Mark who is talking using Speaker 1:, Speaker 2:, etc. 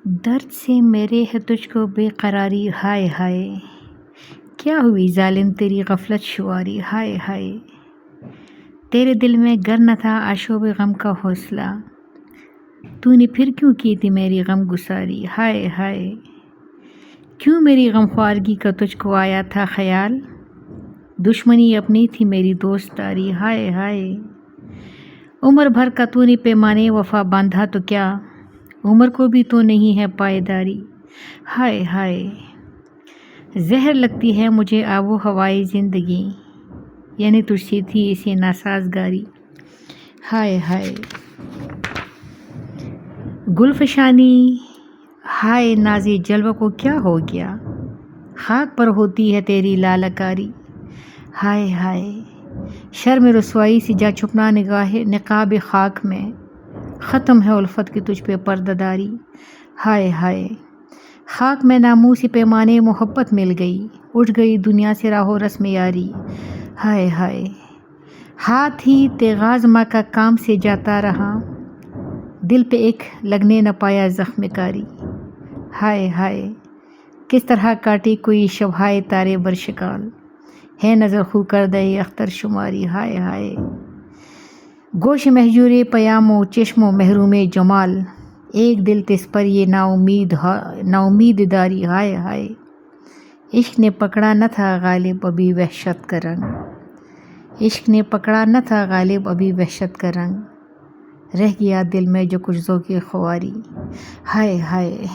Speaker 1: درد سے میرے ہے تجھ کو بے قراری، ہائے ہائے کیا ہوئی ظالم تیری غفلت شواری، ہائے ہائے تیرے دل میں گر نہ تھا آشوب غم کا حوصلہ، تو نے پھر کیوں کی تھی میری غم گساری، ہائے ہائے کیوں میری غم خوارگی کا تجھ کو آیا تھا خیال، دشمنی اپنی تھی میری دوستاری، ہائے ہائے عمر بھر کا تو نے پیمانے وفا باندھا تو کیا عمر کو بھی تو نہیں ہے پائیداری، ہائے ہائے زہر لگتی ہے مجھے آب و ہوائے زندگی، یعنی تجھ سے تھی اسے ناسازگاری، ہائے ہائے گل فشانی ہائے ناز جلوہ کو کیا ہو گیا، خاک پر ہوتی ہے تیری لالکاری، ہائے ہائے شرم رسوائی سے جا چھپنا نقاب خاک میں، ختم ہے الفت کی تجھ پہ پردہ داری، ہائے ہائے خاک میں ناموسی پیمانے محبت مل گئی، اٹھ گئی دنیا سے راہ و رسم یاری، ہائے ہائے ہاتھ ہی تیغاز ماں کا کام سے جاتا رہا، دل پہ ایک لگنے نہ پایا زخم کاری، ہائے ہائے کس طرح کاٹے کوئی شبہائے تارے برشکال، ہے نظر خو کردہ اختر شماری، ہائے ہائے گوش مہجور پیام و چشم و محروم جمال، ایک دل تس پر یہ ناامید داری، ہائے ہائے عشق نے پکڑا نہ تھا غالب ابھی وحشت کا رنگ، عشق نے پکڑا نہ تھا غالب ابھی وحشت کا رنگ، رہ گیا دل میں جو کچھ ذوق خواری، ہائے ہائے